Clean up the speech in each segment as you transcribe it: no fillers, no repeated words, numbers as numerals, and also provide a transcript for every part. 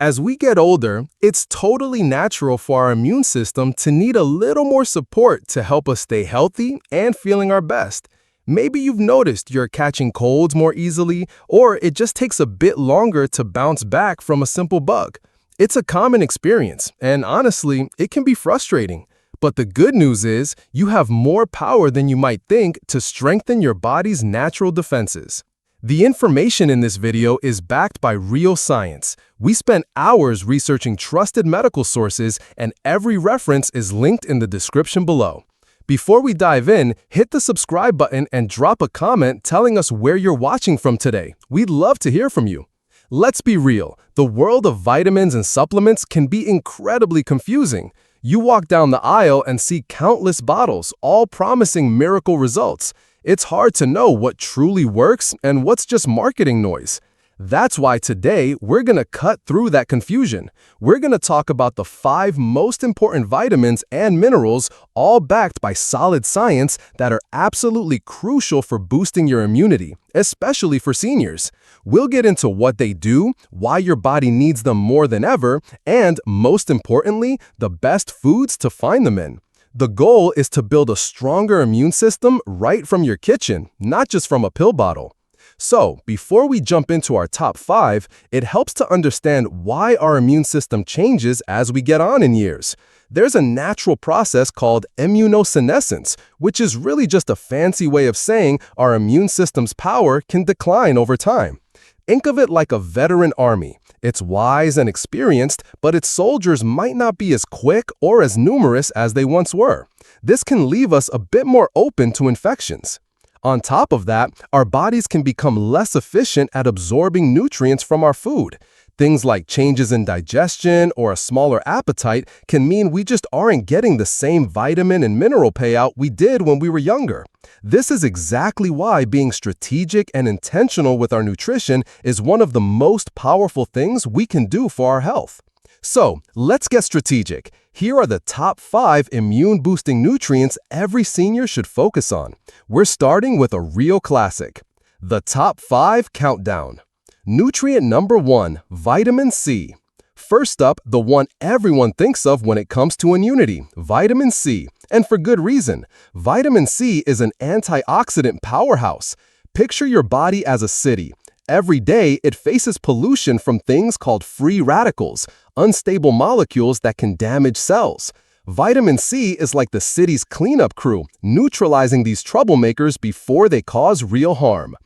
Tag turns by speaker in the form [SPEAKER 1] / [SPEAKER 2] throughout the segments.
[SPEAKER 1] As we get older, it's totally natural for our immune system to need a little more support to help us stay healthy and feeling our best. Maybe you've noticed you're catching colds more easily, or it just takes a bit longer to bounce back from a simple bug. It's a common experience, and honestly, it can be frustrating. But the good news is, you have more power than you might think to strengthen your body's natural defenses. The information in this video is backed by real science. We spent hours researching trusted medical sources, and every reference is linked in the description below. Before we dive in, hit the subscribe button and drop a comment telling us where you're watching from today. We'd love to hear from you. Let's be real, the world of vitamins and supplements can be incredibly confusing. You walk down the aisle and see countless bottles, all promising miracle results. It's hard to know what truly works and what's just marketing noise. That's why today we're going to cut through that confusion. We're going to talk about the 5 most important vitamins and minerals, all backed by solid science, that are absolutely crucial for boosting your immunity, especially for seniors. We'll get into what they do, why your body needs them more than ever, and, most importantly, the best foods to find them in. The goal is to build a stronger immune system right from your kitchen, not just from a pill bottle. So, before we jump into our top 5, it helps to understand why our immune system changes as we get on in years. There's a natural process called immunosenescence, which is really just a fancy way of saying our immune system's power can decline over time. Think of it like a veteran army. It's wise and experienced, but its soldiers might not be as quick or as numerous as they once were. This can leave us a bit more open to infections. On top of that, our bodies can become less efficient at absorbing nutrients from our food. Things like changes in digestion or a smaller appetite can mean we just aren't getting the same vitamin and mineral payout we did when we were younger. This is exactly why being strategic and intentional with our nutrition is one of the most powerful things we can do for our health. So, let's get strategic. Here are the top 5 immune-boosting nutrients every senior should focus on. We're starting with a real classic. The Top 5 Countdown. Nutrient number 1, vitamin C. First up, the one everyone thinks of when it comes to immunity, vitamin C. And for good reason. Vitamin C is an antioxidant powerhouse. Picture your body as a city. Every day, it faces pollution from things called free radicals, unstable molecules that can damage cells. Vitamin C is like the city's cleanup crew, neutralizing these troublemakers before they cause real harm.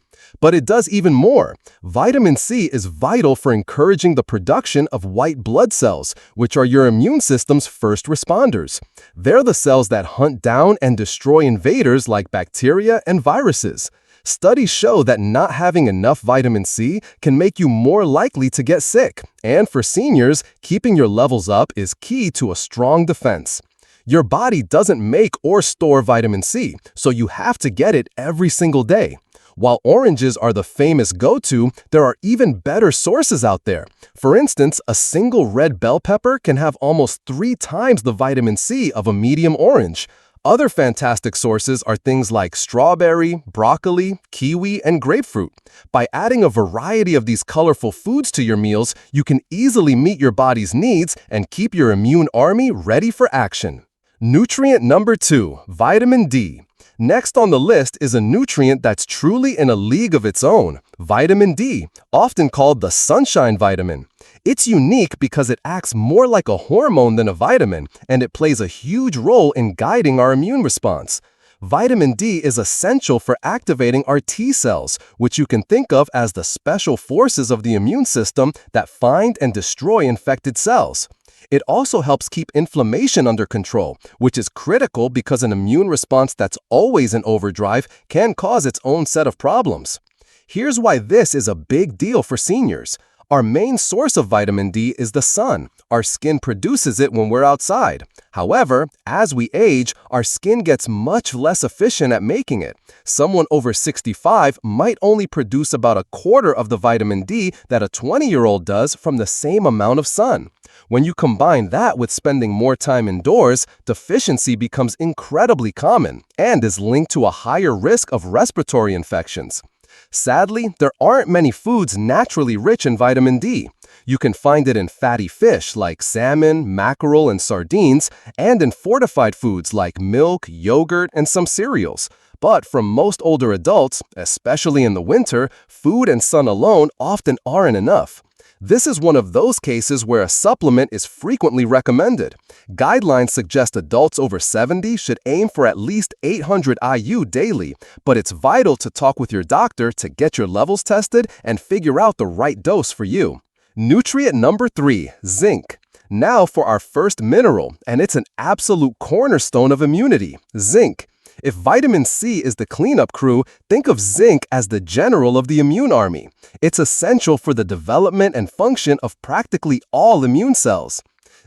[SPEAKER 1] But it does even more. Vitamin C is vital for encouraging the production of white blood cells, which are your immune system's first responders. They're the cells that hunt down and destroy invaders like bacteria and viruses. Studies show that not having enough vitamin C can make you more likely to get sick. And for seniors, keeping your levels up is key to a strong defense. Your body doesn't make or store vitamin C, so you have to get it every single day. While oranges are the famous go-to, there are even better sources out there. For instance, a single red bell pepper can have almost 3 times the vitamin C of a medium orange. Other fantastic sources are things like strawberry, broccoli, kiwi, and grapefruit. By adding a variety of these colorful foods to your meals, you can easily meet your body's needs and keep your immune army ready for action. Nutrient number 2, vitamin D. Next on the list is a nutrient that's truly in a league of its own, vitamin D, often called the sunshine vitamin. It's unique because it acts more like a hormone than a vitamin, and it plays a huge role in guiding our immune response. Vitamin D is essential for activating our T cells, which you can think of as the special forces of the immune system that find and destroy infected cells. It also helps keep inflammation under control, which is critical because an immune response that's always in overdrive can cause its own set of problems. Here's why this is a big deal for seniors. Our main source of vitamin D is the sun. Our skin produces it when we're outside. However, as we age, our skin gets much less efficient at making it. Someone over 65 might only produce about a quarter of the vitamin D that a 20-year-old does from the same amount of sun. When you combine that with spending more time indoors, deficiency becomes incredibly common and is linked to a higher risk of respiratory infections. Sadly, there aren't many foods naturally rich in vitamin D. You can find it in fatty fish like salmon, mackerel, and sardines, and in fortified foods like milk, yogurt, and some cereals. But for most older adults, especially in the winter, food and sun alone often aren't enough. This is one of those cases where a supplement is frequently recommended. Guidelines suggest adults over 70 should aim for at least 800 IU daily, but it's vital to talk with your doctor to get your levels tested and figure out the right dose for you. Nutrient number 3, zinc. Now for our first mineral, and it's an absolute cornerstone of immunity, zinc. If vitamin C is the cleanup crew, think of zinc as the general of the immune army. It's essential for the development and function of practically all immune cells.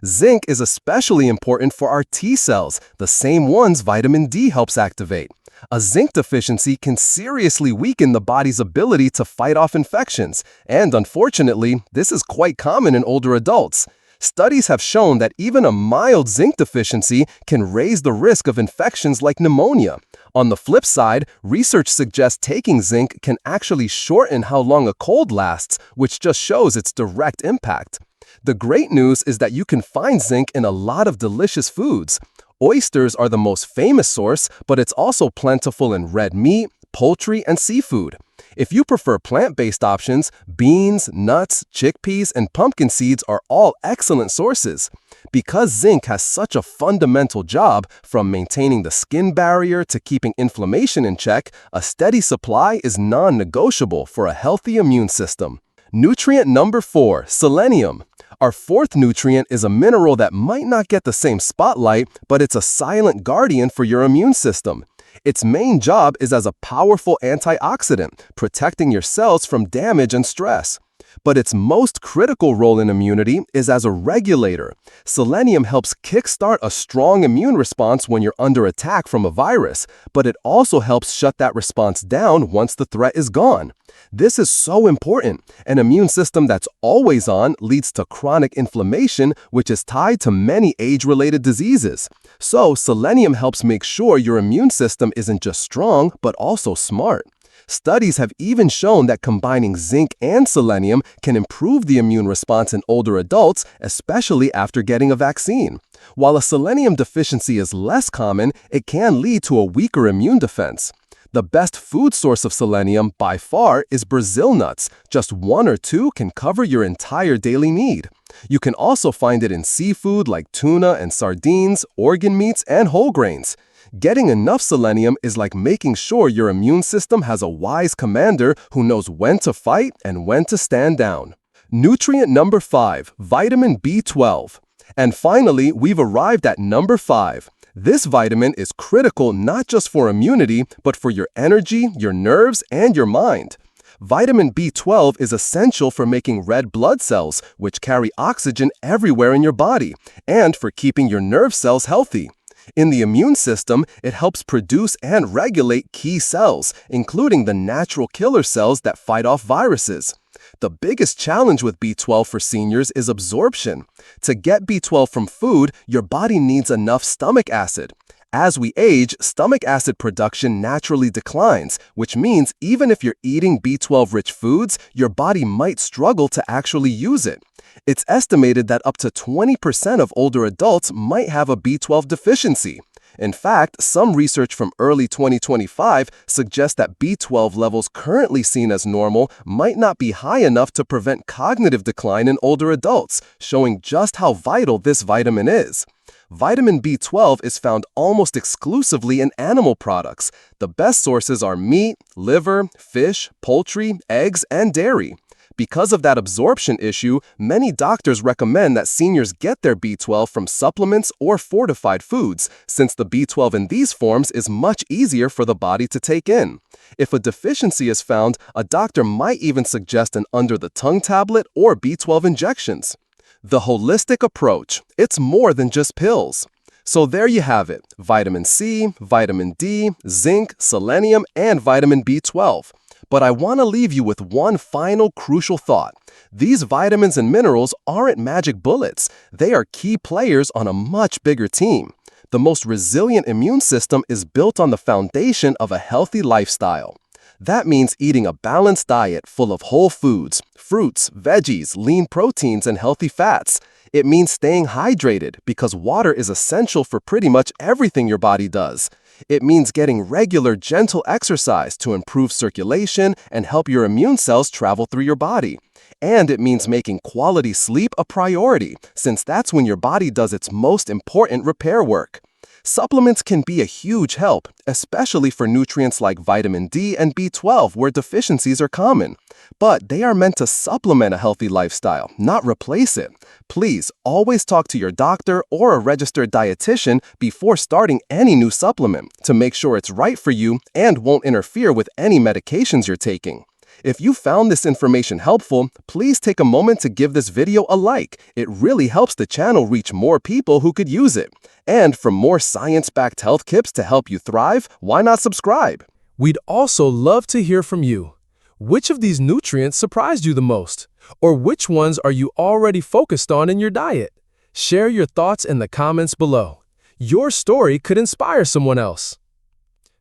[SPEAKER 1] Zinc is especially important for our T cells, the same ones vitamin D helps activate. A zinc deficiency can seriously weaken the body's ability to fight off infections, and unfortunately, this is quite common in older adults. Studies have shown that even a mild zinc deficiency can raise the risk of infections like pneumonia. On the flip side, research suggests taking zinc can actually shorten how long a cold lasts, which just shows its direct impact. The great news is that you can find zinc in a lot of delicious foods. Oysters are the most famous source, but it's also plentiful in red meat, poultry, and seafood. If you prefer plant-based options, beans, nuts, chickpeas, and pumpkin seeds are all excellent sources. Because zinc has such a fundamental job, from maintaining the skin barrier to keeping inflammation in check, a steady supply is non-negotiable for a healthy immune system. Nutrient number 4, selenium. Our fourth nutrient is a mineral that might not get the same spotlight, but it's a silent guardian for your immune system. Its main job is as a powerful antioxidant, protecting your cells from damage and stress. But its most critical role in immunity is as a regulator. Selenium helps kickstart a strong immune response when you're under attack from a virus, but it also helps shut that response down once the threat is gone. This is so important. An immune system that's always on leads to chronic inflammation, which is tied to many age-related diseases. So, selenium helps make sure your immune system isn't just strong, but also smart. Studies have even shown that combining zinc and selenium can improve the immune response in older adults, especially after getting a vaccine. While a selenium deficiency is less common, it can lead to a weaker immune defense. The best food source of selenium, by far, is Brazil nuts. Just 1 or 2 can cover your entire daily need. You can also find it in seafood like tuna and sardines, organ meats, and whole grains. Getting enough selenium is like making sure your immune system has a wise commander who knows when to fight and when to stand down. Nutrient number 5, vitamin B12. And finally, we've arrived at number 5. This vitamin is critical not just for immunity, but for your energy, your nerves, and your mind. Vitamin B12 is essential for making red blood cells, which carry oxygen everywhere in your body, and for keeping your nerve cells healthy. In the immune system, it helps produce and regulate key cells, including the natural killer cells that fight off viruses. The biggest challenge with B12 for seniors is absorption. To get B12 from food, your body needs enough stomach acid. As we age, stomach acid production naturally declines, which means even if you're eating B12-rich foods, your body might struggle to actually use it. It's estimated that up to 20% of older adults might have a B12 deficiency. In fact, some research from early 2025 suggests that B12 levels currently seen as normal might not be high enough to prevent cognitive decline in older adults, showing just how vital this vitamin is. Vitamin B12 is found almost exclusively in animal products. The best sources are meat, liver, fish, poultry, eggs, and dairy. Because of that absorption issue, many doctors recommend that seniors get their B12 from supplements or fortified foods, since the B12 in these forms is much easier for the body to take in. If a deficiency is found, a doctor might even suggest an under-the-tongue tablet or B12 injections. The holistic approach. It's more than just pills. So there you have it. Vitamin C, vitamin D, zinc, selenium, and vitamin B12. But I want to leave you with one final crucial thought. These vitamins and minerals aren't magic bullets. They are key players on a much bigger team. The most resilient immune system is built on the foundation of a healthy lifestyle. That means eating a balanced diet full of whole foods, fruits, veggies, lean proteins, and healthy fats. It means staying hydrated because water is essential for pretty much everything your body does. It means getting regular, gentle exercise to improve circulation and help your immune cells travel through your body. And it means making quality sleep a priority, since that's when your body does its most important repair work. Supplements can be a huge help, especially for nutrients like vitamin D and B12 where deficiencies are common. But they are meant to supplement a healthy lifestyle, not replace it. Please always talk to your doctor or a registered dietitian before starting any new supplement to make sure it's right for you and won't interfere with any medications you're taking. If you found this information helpful, please take a moment to give this video a like. It really helps the channel reach more people who could use it. And for more science-backed health tips to help you thrive, why not subscribe? We'd also love to hear from you. Which of these nutrients surprised you the most? Or which ones are you already focused on in your diet? Share your thoughts in the comments below. Your story could inspire someone else.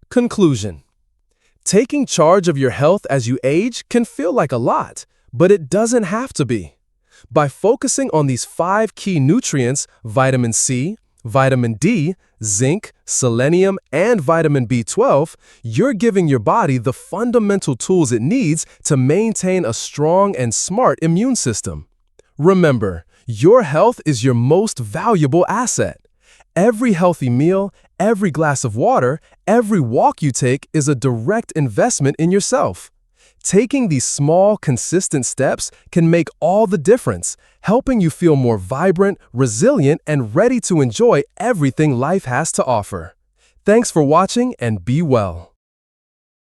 [SPEAKER 1] Conclusion. Taking charge of your health as you age can feel like a lot, but it doesn't have to be. By focusing on these 5 key nutrients, vitamin C, vitamin D, zinc, selenium, and vitamin B12, you're giving your body the fundamental tools it needs to maintain a strong and smart immune system. Remember, your health is your most valuable asset. Every healthy meal, every glass of water, every walk you take is a direct investment in yourself. Taking these small, consistent steps can make all the difference, helping you feel more vibrant, resilient, and ready to enjoy everything life has to offer. Thanks for watching and be well.